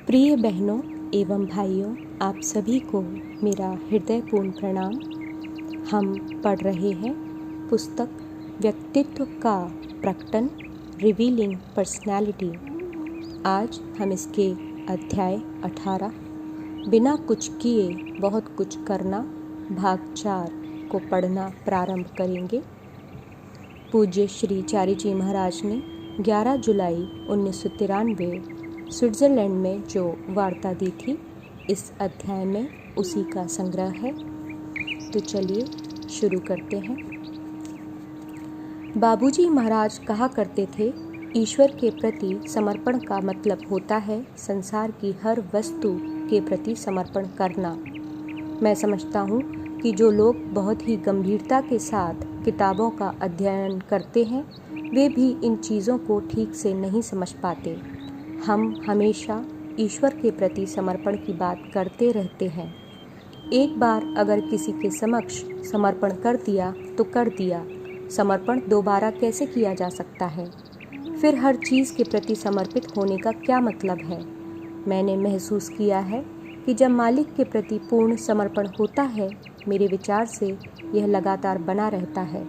प्रिय बहनों एवं भाइयों, आप सभी को मेरा हृदयपूर्ण प्रणाम। हम पढ़ रहे हैं पुस्तक व्यक्तित्व का प्रकटन, रिवीलिंग पर्सनैलिटी। आज हम इसके अध्याय 18 बिना कुछ किए बहुत कुछ करना भाग 4 को पढ़ना प्रारंभ करेंगे। पूज्य श्री चारी जी महाराज ने 11 जुलाई 1993 स्विट्ज़रलैंड में जो वार्ता दी थी, इस अध्याय में उसी का संग्रह है। तो चलिए शुरू करते हैं। बाबूजी महाराज कहा करते थे, ईश्वर के प्रति समर्पण का मतलब होता है संसार की हर वस्तु के प्रति समर्पण करना। मैं समझता हूँ कि जो लोग बहुत ही गंभीरता के साथ किताबों का अध्ययन करते हैं, वे भी इन चीज़ों को ठीक से नहीं समझ पाते। हम हमेशा ईश्वर के प्रति समर्पण की बात करते रहते हैं। एक बार अगर किसी के समक्ष समर्पण कर दिया तो कर दिया, समर्पण दोबारा कैसे किया जा सकता है? फिर हर चीज़ के प्रति समर्पित होने का क्या मतलब है? मैंने महसूस किया है कि जब मालिक के प्रति पूर्ण समर्पण होता है, मेरे विचार से यह लगातार बना रहता है।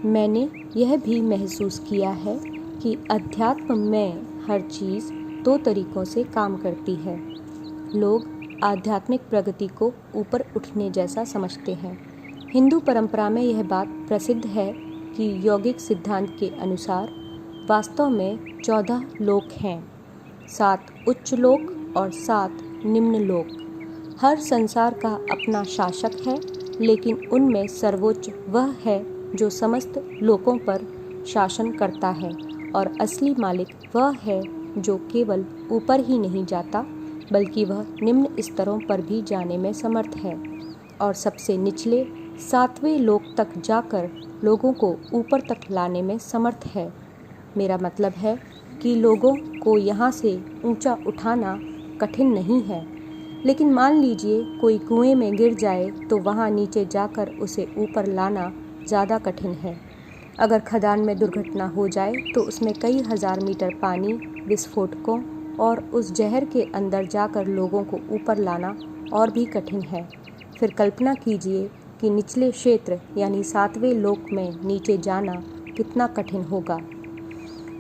मैंने यह भी महसूस किया है कि अध्यात्म में हर चीज़ 2 तरीक़ों से काम करती है। लोग आध्यात्मिक प्रगति को ऊपर उठने जैसा समझते हैं। हिंदू परंपरा में यह बात प्रसिद्ध है कि यौगिक सिद्धांत के अनुसार वास्तव में 14 लोक हैं, 7 उच्च लोक और 7 निम्न लोक। हर संसार का अपना शासक है, लेकिन उनमें सर्वोच्च वह है जो समस्त लोकों पर शासन करता है, और असली मालिक वह है जो केवल ऊपर ही नहीं जाता, बल्कि वह निम्न स्तरों पर भी जाने में समर्थ है और सबसे निचले 7वें लोक तक जाकर लोगों को ऊपर तक लाने में समर्थ है। मेरा मतलब है कि लोगों को यहाँ से ऊंचा उठाना कठिन नहीं है, लेकिन मान लीजिए कोई कुएं में गिर जाए तो वहाँ नीचे जाकर उसे ऊपर लाना ज़्यादा कठिन है। अगर खदान में दुर्घटना हो जाए तो उसमें कई हज़ार मीटर पानी, विस्फोटकों और उस जहर के अंदर जाकर लोगों को ऊपर लाना और भी कठिन है। फिर कल्पना कीजिए कि निचले क्षेत्र यानी 7वें लोक में नीचे जाना कितना कठिन होगा।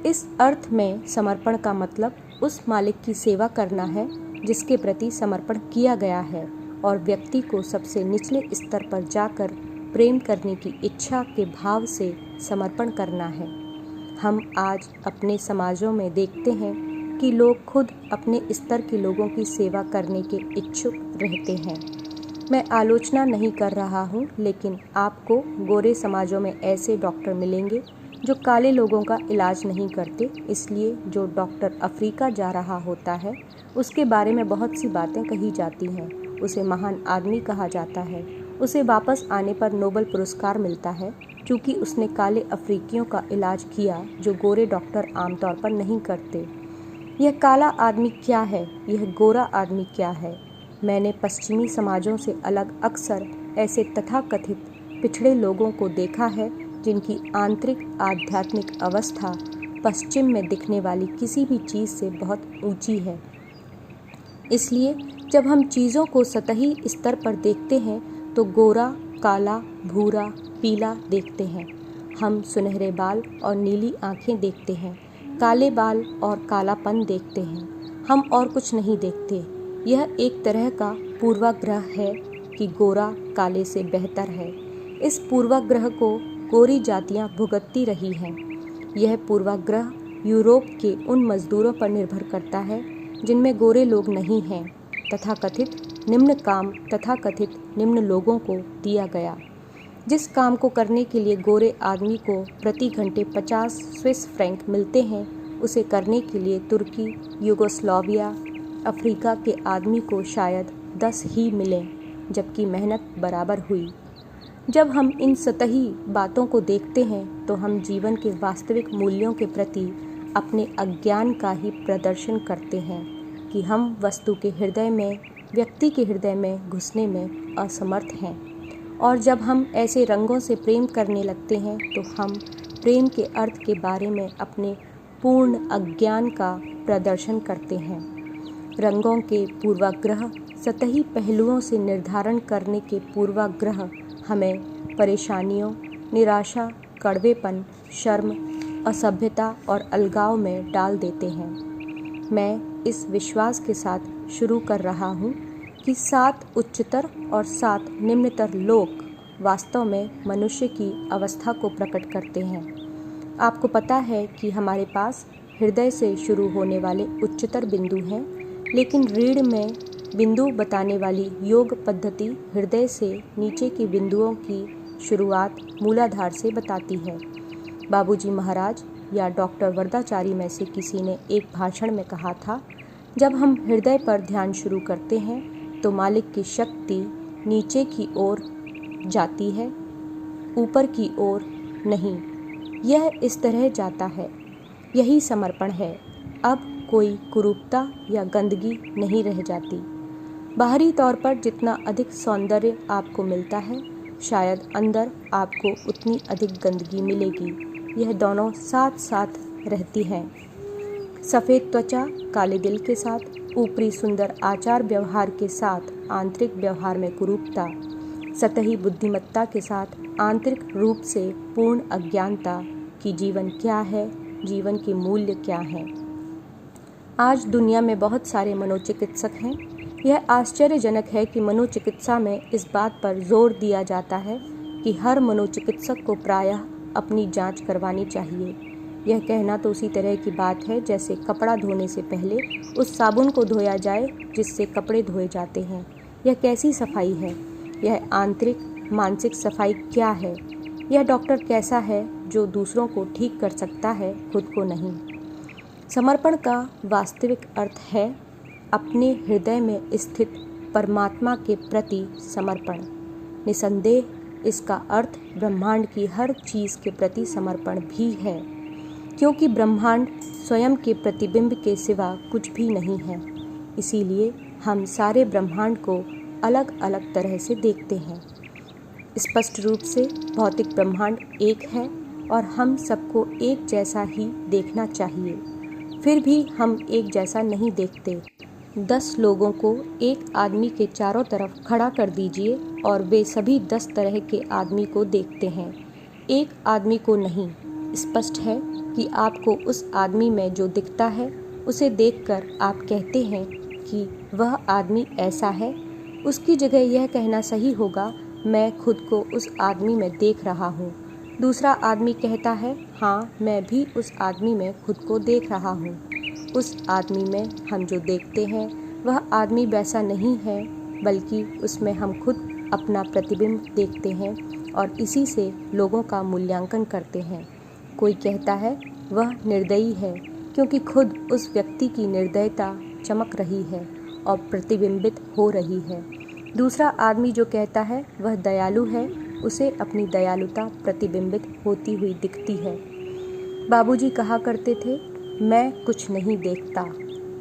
इस अर्थ में समर्पण का मतलब उस मालिक की सेवा करना है जिसके प्रति समर्पण किया गया है, और व्यक्ति को सबसे निचले स्तर पर जाकर प्रेम करने की इच्छा के भाव से समर्पण करना है। हम आज अपने समाजों में देखते हैं कि लोग खुद अपने स्तर के लोगों की सेवा करने के इच्छुक रहते हैं। मैं आलोचना नहीं कर रहा हूँ, लेकिन आपको गोरे समाजों में ऐसे डॉक्टर मिलेंगे जो काले लोगों का इलाज नहीं करते। इसलिए जो डॉक्टर अफ्रीका जा रहा होता है, उसके बारे में बहुत सी बातें कही जाती हैं। उसे महान आदमी कहा जाता है। उसे वापस आने पर नोबेल पुरस्कार मिलता है, क्योंकि उसने काले अफ्रीकियों का इलाज किया जो गोरे डॉक्टर आमतौर पर नहीं करते। यह काला आदमी क्या है? यह गोरा आदमी क्या है? मैंने पश्चिमी समाजों से अलग अक्सर ऐसे तथाकथित पिछड़े लोगों को देखा है जिनकी आंतरिक आध्यात्मिक अवस्था पश्चिम में दिखने वाली किसी भी चीज़ से बहुत ऊंची है। इसलिए जब हम चीज़ों को सतही स्तर पर देखते हैं तो गोरा, काला, भूरा, पीला देखते हैं। हम सुनहरे बाल और नीली आँखें देखते हैं, काले बाल और कालापन देखते हैं। हम और कुछ नहीं देखते। यह एक तरह का पूर्वाग्रह है कि गोरा काले से बेहतर है। इस पूर्वाग्रह को गोरी जातियाँ भुगतती रही हैं। यह पूर्वाग्रह यूरोप के उन मज़दूरों पर निर्भर करता है जिनमें गोरे लोग नहीं हैं। तथाकथित निम्न काम तथाकथित निम्न लोगों को दिया गया। जिस काम को करने के लिए गोरे आदमी को प्रति घंटे 50 स्विस फ्रैंक मिलते हैं, उसे करने के लिए तुर्की, यूगोस्लाविया, अफ्रीका के आदमी को शायद 10 ही मिलें, जबकि मेहनत बराबर हुई। जब हम इन सतही बातों को देखते हैं तो हम जीवन के वास्तविक मूल्यों के प्रति अपने अज्ञान का ही प्रदर्शन करते हैं कि हम वस्तु के हृदय में, व्यक्ति के हृदय में घुसने में असमर्थ हैं। और जब हम ऐसे रंगों से प्रेम करने लगते हैं तो हम प्रेम के अर्थ के बारे में अपने पूर्ण अज्ञान का प्रदर्शन करते हैं। रंगों के पूर्वाग्रह, सतही पहलुओं से निर्धारण करने के पूर्वाग्रह हमें परेशानियों, निराशा, कड़वेपन, शर्म, असभ्यता और अलगाव में डाल देते हैं। मैं इस विश्वास के साथ शुरू कर रहा हूँ कि 7 उच्चतर और 7 निम्नतर लोक वास्तव में मनुष्य की अवस्था को प्रकट करते हैं। आपको पता है कि हमारे पास हृदय से शुरू होने वाले उच्चतर बिंदु हैं, लेकिन रीढ़ में बिंदु बताने वाली योग पद्धति हृदय से नीचे के बिंदुओं की शुरुआत मूलाधार से बताती है। बाबूजी महाराज या डॉक्टर वरदाचारी में से किसी ने एक भाषण में कहा था, जब हम हृदय पर ध्यान शुरू करते हैं तो मालिक की शक्ति नीचे की ओर जाती है, ऊपर की ओर नहीं। यह इस तरह जाता है। यही समर्पण है। अब कोई कुरूपता या गंदगी नहीं रह जाती। बाहरी तौर पर जितना अधिक सौंदर्य आपको मिलता है, शायद अंदर आपको उतनी अधिक गंदगी मिलेगी। यह दोनों साथ साथ रहती हैं। सफ़ेद त्वचा काले दिल के साथ, ऊपरी सुंदर आचार व्यवहार के साथ आंतरिक व्यवहार में कुरूपता, सतही बुद्धिमत्ता के साथ आंतरिक रूप से पूर्ण अज्ञानता कि जीवन क्या है, जीवन के मूल्य क्या हैं। आज दुनिया में बहुत सारे मनोचिकित्सक हैं। यह आश्चर्यजनक है कि मनोचिकित्सा में इस बात पर जोर दिया जाता है कि हर मनोचिकित्सक को प्रायः अपनी जांच करवानी चाहिए। यह कहना तो उसी तरह की बात है जैसे कपड़ा धोने से पहले उस साबुन को धोया जाए जिससे कपड़े धोए जाते हैं। यह कैसी सफाई है? यह आंतरिक मानसिक सफाई क्या है? यह डॉक्टर कैसा है जो दूसरों को ठीक कर सकता है, खुद को नहीं। समर्पण का वास्तविक अर्थ है अपने हृदय में स्थित परमात्मा के प्रति समर्पण। निसंदेह इसका अर्थ ब्रह्मांड की हर चीज़ के प्रति समर्पण भी है, क्योंकि ब्रह्मांड स्वयं के प्रतिबिंब के सिवा कुछ भी नहीं है। इसीलिए हम सारे ब्रह्मांड को अलग अलग तरह से देखते हैं। स्पष्ट रूप से भौतिक ब्रह्मांड एक है और हम सबको एक जैसा ही देखना चाहिए। फिर भी हम एक जैसा नहीं देखते। 10 लोगों को एक आदमी के चारों तरफ खड़ा कर दीजिए और वे सभी 10 तरह के आदमी को देखते हैं, एक आदमी को नहीं। स्पष्ट है कि आपको उस आदमी में जो दिखता है उसे देखकर आप कहते हैं कि वह आदमी ऐसा है। उसकी जगह यह कहना सही होगा, मैं खुद को उस आदमी में देख रहा हूँ। दूसरा आदमी कहता है, हाँ मैं भी उस आदमी में खुद को देख रहा हूँ। उस आदमी में हम जो देखते हैं वह आदमी वैसा नहीं है, बल्कि उसमें हम खुद अपना प्रतिबिंब देखते हैं और इसी से लोगों का मूल्यांकन करते हैं। कोई कहता है वह निर्दयी है क्योंकि खुद उस व्यक्ति की निर्दयता चमक रही है और प्रतिबिंबित हो रही है। दूसरा आदमी जो कहता है वह दयालु है, उसे अपनी दयालुता प्रतिबिंबित होती हुई दिखती है। बाबूजी कहा करते थे, मैं कुछ नहीं देखता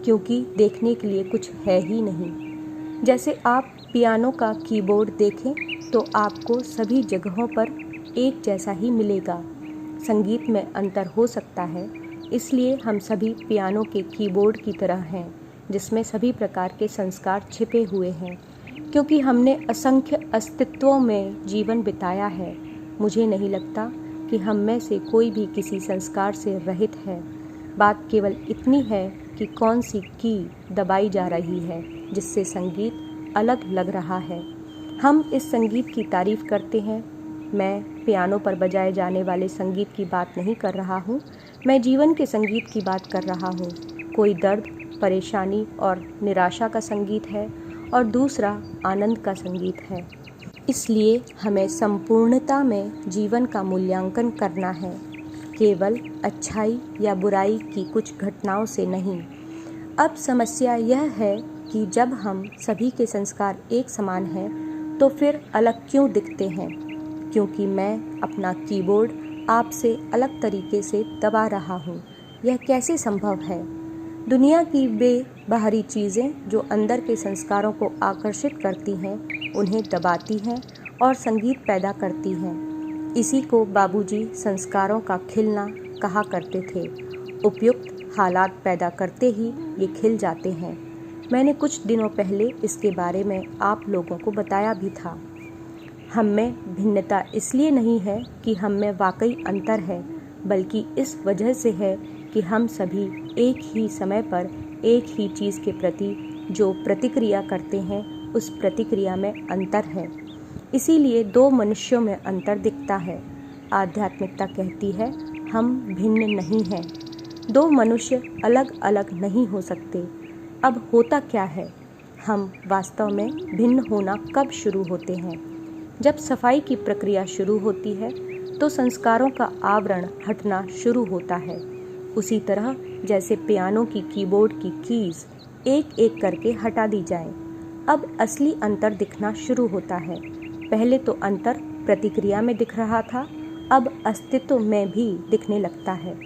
क्योंकि देखने के लिए कुछ है ही नहीं। जैसे आप पियानो का कीबोर्ड देखें तो आपको सभी जगहों पर एक जैसा ही मिलेगा। संगीत में अंतर हो सकता है, इसलिए हम सभी पियानो के कीबोर्ड की तरह हैं जिसमें सभी प्रकार के संस्कार छिपे हुए हैं, क्योंकि हमने असंख्य अस्तित्वों में जीवन बिताया है। मुझे नहीं लगता कि हम में से कोई भी किसी संस्कार से रहित है। बात केवल इतनी है कि कौन सी की दबाई जा रही है जिससे संगीत अलग लग रहा है। हम इस संगीत की तारीफ करते हैं। मैं पियानो पर बजाए जाने वाले संगीत की बात नहीं कर रहा हूँ, मैं जीवन के संगीत की बात कर रहा हूँ। कोई दर्द, परेशानी और निराशा का संगीत है और दूसरा आनंद का संगीत है। इसलिए हमें संपूर्णता में जीवन का मूल्यांकन करना है, केवल अच्छाई या बुराई की कुछ घटनाओं से नहीं। अब समस्या यह है कि जब हम सभी के संस्कार एक समान हैं तो फिर अलग क्यों दिखते हैं? क्योंकि मैं अपना कीबोर्ड आपसे अलग तरीके से दबा रहा हूँ। यह कैसे संभव है? दुनिया की वे बाहरी चीज़ें जो अंदर के संस्कारों को आकर्षित करती हैं, उन्हें दबाती हैं और संगीत पैदा करती हैं। इसी को बाबूजी संस्कारों का खिलना कहा करते थे। उपयुक्त हालात पैदा करते ही ये खिल जाते हैं। मैंने कुछ दिनों पहले इसके बारे में आप लोगों को बताया भी था। हम में भिन्नता इसलिए नहीं है कि हम में वाकई अंतर है, बल्कि इस वजह से है कि हम सभी एक ही समय पर एक ही चीज़ के प्रति जो प्रतिक्रिया करते हैं, उस प्रतिक्रिया में अंतर है। इसीलिए दो मनुष्यों में अंतर दिखता है। आध्यात्मिकता कहती है हम भिन्न नहीं हैं। दो मनुष्य अलग अलग नहीं हो सकते। अब होता क्या है, हम वास्तव में भिन्न होना कब शुरू होते हैं? जब सफाई की प्रक्रिया शुरू होती है तो संस्कारों का आवरण हटना शुरू होता है। उसी तरह जैसे पियानो की कीबोर्ड की कीज एक एक करके हटा दी जाएं, अब असली अंतर दिखना शुरू होता है। पहले तो अंतर प्रतिक्रिया में दिख रहा था, अब अस्तित्व में भी दिखने लगता है।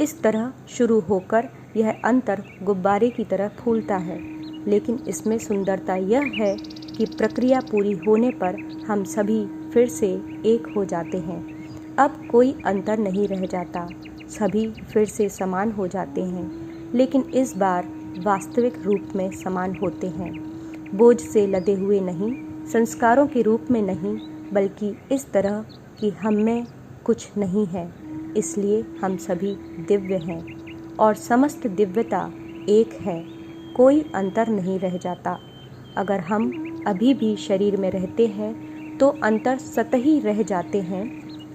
इस तरह शुरू होकर यह अंतर गुब्बारे की तरह फूलता है, लेकिन इसमें सुंदरता यह है कि प्रक्रिया पूरी होने पर हम सभी फिर से एक हो जाते हैं। अब कोई अंतर नहीं रह जाता, सभी फिर से समान हो जाते हैं, लेकिन इस बार वास्तविक रूप में समान होते हैं। बोझ से लदे हुए नहीं, संस्कारों के रूप में नहीं, बल्कि इस तरह कि हम में कुछ नहीं है, इसलिए हम सभी दिव्य हैं और समस्त दिव्यता एक है। कोई अंतर नहीं रह जाता। अगर हम अभी भी शरीर में रहते हैं तो अंतर सतही रह जाते हैं,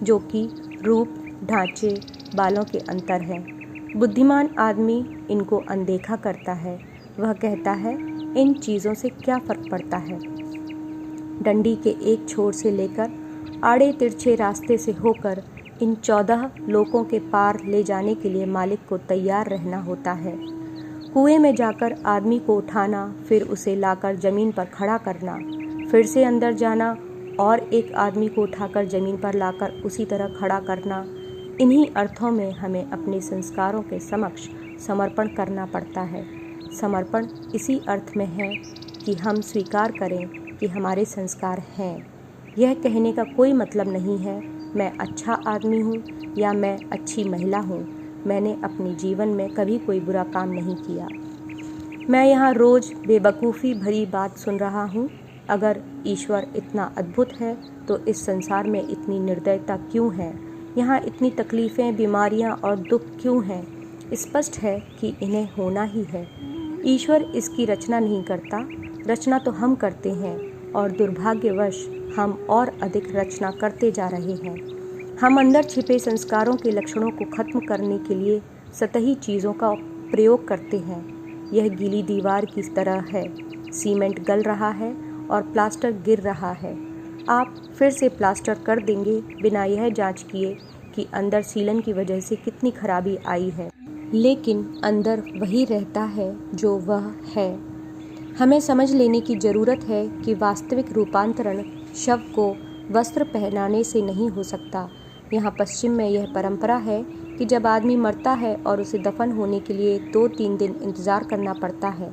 जो कि रूप, ढांचे, बालों के अंतर हैं। बुद्धिमान आदमी इनको अनदेखा करता है। वह कहता है इन चीज़ों से क्या फ़र्क पड़ता है। डंडी के एक छोर से लेकर आड़े तिरछे रास्ते से होकर इन 14 लोकों के पार ले जाने के लिए मालिक को तैयार रहना होता है। कुएं में जाकर आदमी को उठाना, फिर उसे लाकर ज़मीन पर खड़ा करना, फिर से अंदर जाना और एक आदमी को उठाकर ज़मीन पर लाकर उसी तरह खड़ा करना। इन्हीं अर्थों में हमें अपने संस्कारों के समक्ष समर्पण करना पड़ता है। समर्पण इसी अर्थ में है कि हम स्वीकार करें कि हमारे संस्कार हैं। यह कहने का कोई मतलब नहीं है मैं अच्छा आदमी हूँ या मैं अच्छी महिला हूँ। मैंने अपने जीवन में कभी कोई बुरा काम नहीं किया। मैं यहाँ रोज़ बेवकूफ़ी भरी बात सुन रहा हूँ। अगर ईश्वर इतना अद्भुत है तो इस संसार में इतनी निर्दयता क्यों है? यहाँ इतनी तकलीफ़ें, बीमारियाँ और दुख क्यों हैं? स्पष्ट है कि इन्हें होना ही है। ईश्वर इसकी रचना नहीं करता, रचना तो हम करते हैं और दुर्भाग्यवश हम और अधिक रचना करते जा रहे हैं। हम अंदर छिपे संस्कारों के लक्षणों को खत्म करने के लिए सतही चीज़ों का प्रयोग करते हैं। यह गीली दीवार की तरह है। सीमेंट गल रहा है और प्लास्टर गिर रहा है। आप फिर से प्लास्टर कर देंगे बिना यह जांच किए कि अंदर सीलन की वजह से कितनी खराबी आई है, लेकिन अंदर वही रहता है जो वह है। हमें समझ लेने की ज़रूरत है कि वास्तविक रूपांतरण शव को वस्त्र पहनाने से नहीं हो सकता। यहाँ पश्चिम में यह परंपरा है कि जब आदमी मरता है और उसे दफन होने के लिए 2-3 दिन इंतज़ार करना पड़ता है।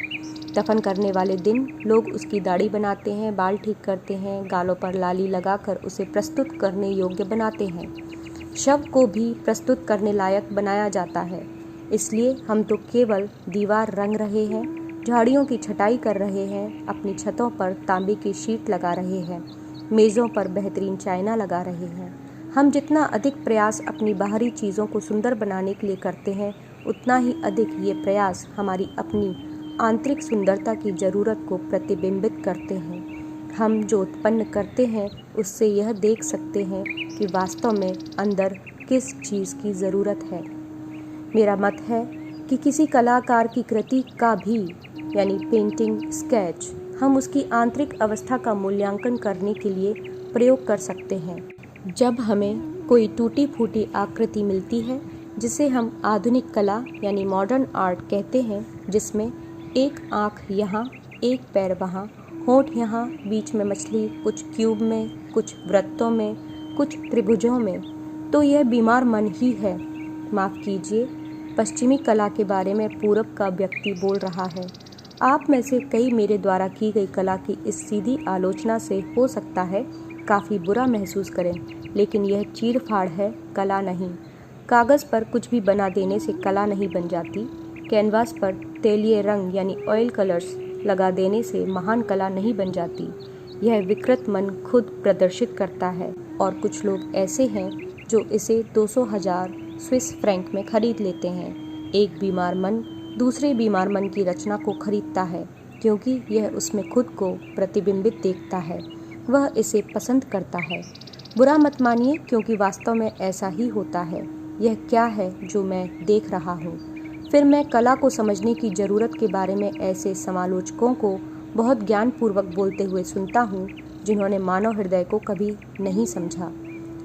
दफन करने वाले दिन लोग उसकी दाढ़ी बनाते हैं, बाल ठीक करते हैं, गालों पर लाली लगाकर उसे प्रस्तुत करने योग्य बनाते हैं। शव को भी प्रस्तुत करने लायक बनाया जाता है। इसलिए हम तो केवल दीवार रंग रहे हैं, झाड़ियों की छटाई कर रहे हैं, अपनी छतों पर तांबे की शीट लगा रहे हैं, मेज़ों पर बेहतरीन चाइना लगा रहे हैं। हम जितना अधिक प्रयास अपनी बाहरी चीज़ों को सुंदर बनाने के लिए करते हैं, उतना ही अधिक ये प्रयास हमारी अपनी आंतरिक सुंदरता की ज़रूरत को प्रतिबिंबित करते हैं। हम जो उत्पन्न करते हैं उससे यह देख सकते हैं कि वास्तव में अंदर किस चीज़ की ज़रूरत है। मेरा मत है कि किसी कलाकार की कृति का भी, यानी पेंटिंग, स्केच, हम उसकी आंतरिक अवस्था का मूल्यांकन करने के लिए प्रयोग कर सकते हैं। जब हमें कोई टूटी फूटी आकृति मिलती है जिसे हम आधुनिक कला यानी मॉडर्न आर्ट कहते हैं, जिसमें एक आँख यहाँ, एक पैर वहाँ, होंठ यहाँ, बीच में मछली, कुछ क्यूब में, कुछ वृत्तों में, कुछ त्रिभुजों में, तो यह बीमार मन ही है। माफ़ कीजिए, पश्चिमी कला के बारे में पूरब का व्यक्ति बोल रहा है। आप में से कई मेरे द्वारा की गई कला की इस सीधी आलोचना से हो सकता है काफ़ी बुरा महसूस करें, लेकिन यह चीर फाड़ है, कला नहीं। कागज़ पर कुछ भी बना देने से कला नहीं बन जाती। कैनवास पर तेलीय रंग यानी ऑयल कलर्स लगा देने से महान कला नहीं बन जाती। यह विकृत मन खुद प्रदर्शित करता है और कुछ लोग ऐसे हैं जो इसे 200,000 स्विस फ्रैंक में खरीद लेते हैं। एक बीमार मन दूसरे बीमार मन की रचना को खरीदता है क्योंकि यह उसमें खुद को प्रतिबिंबित देखता है, वह इसे पसंद करता है। बुरा मत मानिए क्योंकि वास्तव में ऐसा ही होता है। यह क्या है जो मैं देख रहा हूँ? फिर मैं कला को समझने की ज़रूरत के बारे में ऐसे समालोचकों को बहुत ज्ञानपूर्वक बोलते हुए सुनता हूँ जिन्होंने मानव हृदय को कभी नहीं समझा,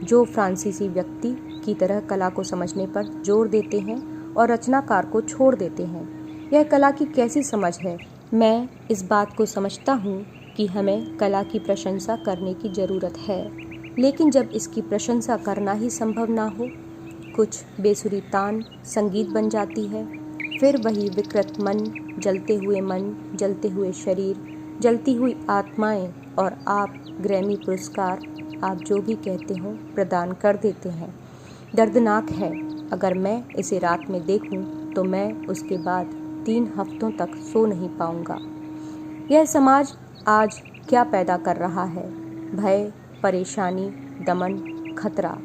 जो फ्रांसीसी व्यक्ति की तरह कला को समझने पर जोर देते हैं और रचनाकार को छोड़ देते हैं। यह कला की कैसी समझ है? मैं इस बात को समझता हूँ कि हमें कला की प्रशंसा करने की ज़रूरत है, लेकिन जब इसकी प्रशंसा करना ही संभव ना हो, कुछ बेसुरी तान संगीत बन जाती है। फिर वही विकृत मन, जलते हुए शरीर, जलती हुई आत्माएं और आप ग्रैमी पुरस्कार, आप जो भी कहते हो, प्रदान कर देते हैं। दर्दनाक है। अगर मैं इसे रात में देखूं तो मैं उसके बाद 3 हफ्तों तक सो नहीं पाऊंगा। यह समाज आज क्या पैदा कर रहा है? भय, परेशानी, दमन, खतरा।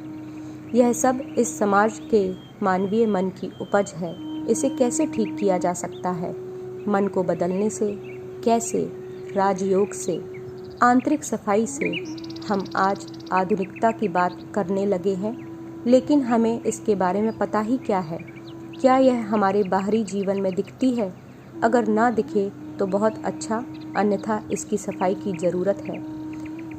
यह सब इस समाज के मानवीय मन की उपज है। इसे कैसे ठीक किया जा सकता है? मन को बदलने से। कैसे? राजयोग से, आंतरिक सफाई से। हम आज आधुनिकता की बात करने लगे हैं, लेकिन हमें इसके बारे में पता ही क्या है? क्या यह हमारे बाहरी जीवन में दिखती है? अगर ना दिखे तो बहुत अच्छा, अन्यथा इसकी सफाई की ज़रूरत है।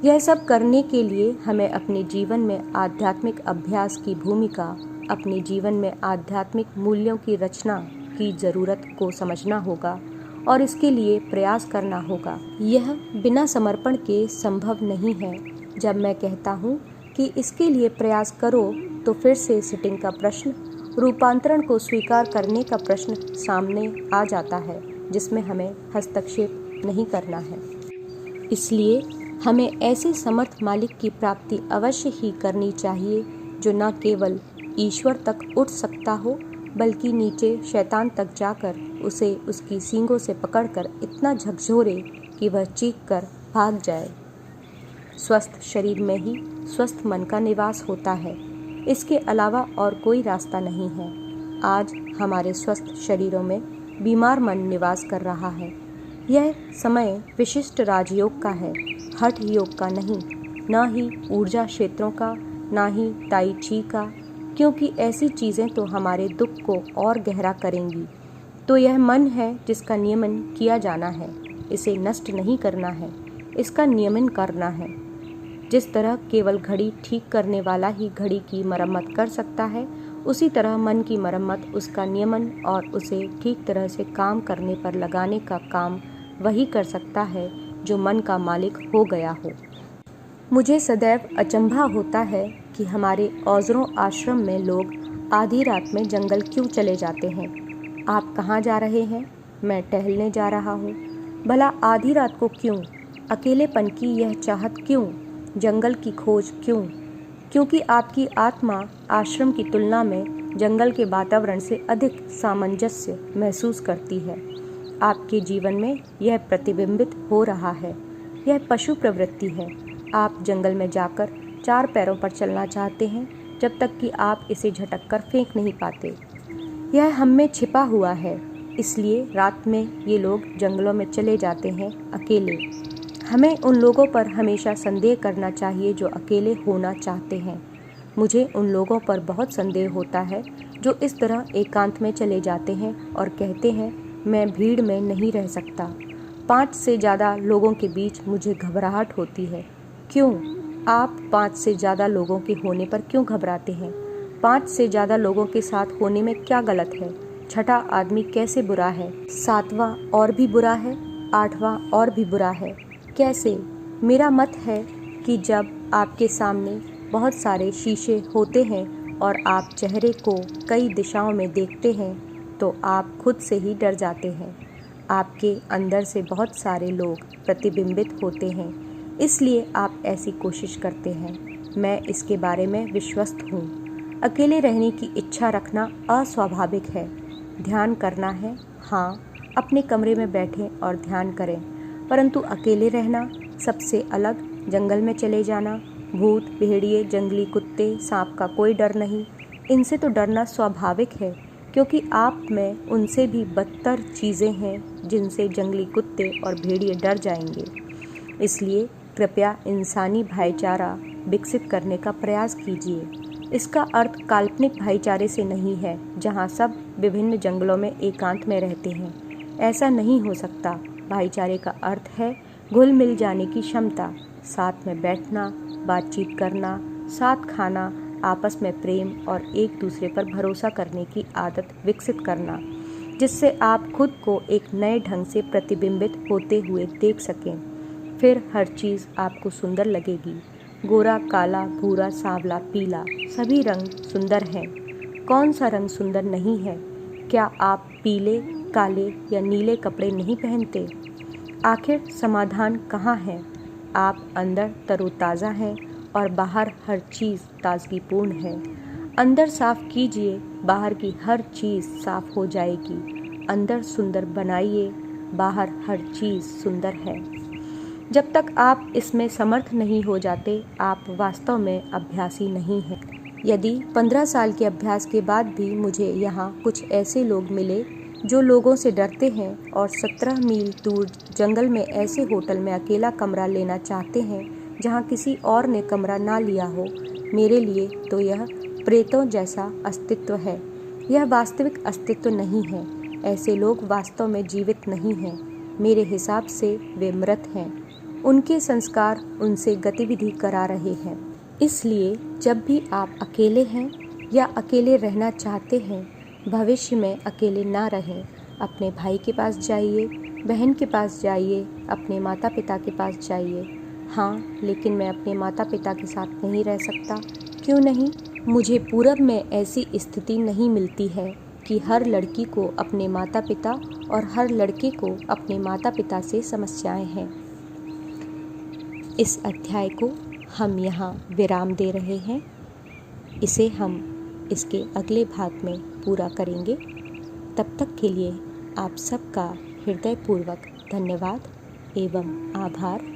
यह सब करने के लिए हमें अपने जीवन में आध्यात्मिक अभ्यास की भूमिका, अपने जीवन में आध्यात्मिक मूल्यों की रचना की ज़रूरत को समझना होगा और इसके लिए प्रयास करना होगा। यह बिना समर्पण के संभव नहीं है। जब मैं कहता हूँ कि इसके लिए प्रयास करो तो फिर से सिटिंग का प्रश्न, रूपांतरण को स्वीकार करने का प्रश्न सामने आ जाता है, जिसमें हमें हस्तक्षेप नहीं करना है। इसलिए हमें ऐसे समर्थ मालिक की प्राप्ति अवश्य ही करनी चाहिए जो न केवल ईश्वर तक उठ सकता हो, बल्कि नीचे शैतान तक जाकर उसे उसकी सींगों से पकड़कर इतना झकझोरे कि वह चीख कर भाग जाए। स्वस्थ शरीर में ही स्वस्थ मन का निवास होता है। इसके अलावा और कोई रास्ता नहीं है। आज हमारे स्वस्थ शरीरों में बीमार मन निवास कर रहा है। यह समय विशिष्ट राजयोग का है, हठ योग का नहीं, न ही ऊर्जा क्षेत्रों का, न ही ताई ची का, क्योंकि ऐसी चीज़ें तो हमारे दुख को और गहरा करेंगी। तो यह मन है जिसका नियमन किया जाना है। इसे नष्ट नहीं करना है, इसका नियमन करना है। जिस तरह केवल घड़ी ठीक करने वाला ही घड़ी की मरम्मत कर सकता है, उसी तरह मन की मरम्मत, उसका नियमन और उसे ठीक तरह से काम करने पर लगाने का काम वही कर सकता है जो मन का मालिक हो गया हो। मुझे सदैव अचंभा होता है कि हमारे औज़रों आश्रम में लोग आधी रात में जंगल क्यों चले जाते हैं। आप कहाँ जा रहे हैं? मैं टहलने जा रहा हूँ। भला आधी रात को क्यों? अकेलेपन की यह चाहत क्यों? जंगल की खोज क्यों? क्योंकि आपकी आत्मा आश्रम की तुलना में जंगल के वातावरण से अधिक सामंजस्य महसूस करती है। आपके जीवन में यह प्रतिबिंबित हो रहा है। यह पशु प्रवृत्ति है। आप जंगल में जाकर 4 पैरों पर चलना चाहते हैं, जब तक कि आप इसे झटक कर फेंक नहीं पाते। यह हम में छिपा हुआ है। इसलिए रात में ये लोग जंगलों में चले जाते हैं अकेले। हमें उन लोगों पर हमेशा संदेह करना चाहिए जो अकेले होना चाहते हैं। मुझे उन लोगों पर बहुत संदेह होता है जो इस तरह एकांत में चले जाते हैं और कहते हैं, मैं भीड़ में नहीं रह सकता। 5 से ज़्यादा लोगों के बीच मुझे घबराहट होती है। क्यों? आप 5 से ज़्यादा लोगों के होने पर क्यों घबराते हैं? 5 से ज़्यादा लोगों के साथ होने में क्या गलत है? 6ठा आदमी कैसे बुरा है? 7वां और भी बुरा है? 8वां और भी बुरा है? कैसे? मेरा मत है कि जब आपके सामने बहुत सारे शीशे होते हैं और आप चेहरे को कई दिशाओं में देखते हैं, तो आप खुद से ही डर जाते हैं। आपके अंदर से बहुत सारे लोग प्रतिबिंबित होते हैं, इसलिए आप ऐसी कोशिश करते हैं। मैं इसके बारे में विश्वस्त हूँ। अकेले रहने की इच्छा रखना अस्वाभाविक है। ध्यान करना है, हाँ, अपने कमरे में बैठें और ध्यान करें, परंतु अकेले रहना, सबसे अलग जंगल में चले जाना, भूत, भेड़िए, जंगली कुत्ते, सांप का कोई डर नहीं, इनसे तो डरना स्वाभाविक है, क्योंकि आप में उनसे भी बदतर चीज़ें हैं जिनसे जंगली कुत्ते और भेड़िए डर जाएंगे। इसलिए कृपया इंसानी भाईचारा विकसित करने का प्रयास कीजिए। इसका अर्थ काल्पनिक भाईचारे से नहीं है, जहाँ सब विभिन्न जंगलों में एकांत में रहते हैं। ऐसा नहीं हो सकता। भाईचारे का अर्थ है घुल मिल जाने की क्षमता, साथ में बैठना, बातचीत करना, साथ खाना, आपस में प्रेम और एक दूसरे पर भरोसा करने की आदत विकसित करना, जिससे आप खुद को एक नए ढंग से प्रतिबिंबित होते हुए देख सकें। फिर हर चीज़ आपको सुंदर लगेगी। गोरा, काला, भूरा, सांवला, पीला, सभी रंग सुंदर हैं। कौन सा रंग सुंदर नहीं है? क्या आप पीले, काले या नीले कपड़े नहीं पहनते? आखिर समाधान कहाँ है? आप अंदर तरोताज़ा हैं और बाहर हर चीज़ ताजगीपूर्ण है। अंदर साफ कीजिए, बाहर की हर चीज़ साफ हो जाएगी। अंदर सुंदर बनाइए, बाहर हर चीज़ सुंदर है। जब तक आप इसमें समर्थ नहीं हो जाते, आप वास्तव में अभ्यासी नहीं हैं। यदि 15 साल के अभ्यास के बाद भी मुझे यहाँ कुछ ऐसे लोग मिले जो लोगों से डरते हैं और 17 मील दूर जंगल में ऐसे होटल में अकेला कमरा लेना चाहते हैं जहाँ किसी और ने कमरा ना लिया हो, मेरे लिए तो यह प्रेतों जैसा अस्तित्व है। यह वास्तविक अस्तित्व नहीं है। ऐसे लोग वास्तव में जीवित नहीं हैं। मेरे हिसाब से वे मृत हैं। उनके संस्कार उनसे गतिविधि करा रहे हैं। इसलिए जब भी आप अकेले हैं या अकेले रहना चाहते हैं, भविष्य में अकेले ना रहें। अपने भाई के पास जाइए, बहन के पास जाइए, अपने माता पिता के पास जाइए। हाँ, लेकिन मैं अपने माता पिता के साथ नहीं रह सकता। क्यों नहीं? मुझे पूरब में ऐसी स्थिति नहीं मिलती है कि हर लड़की को अपने माता पिता और हर लड़के को अपने माता पिता से समस्याएं हैं। इस अध्याय को हम यहाँ विराम दे रहे हैं। इसे हम इसके अगले भाग में पूरा करेंगे। तब तक के लिए आप सबका हृदयपूर्वक धन्यवाद एवं आभार।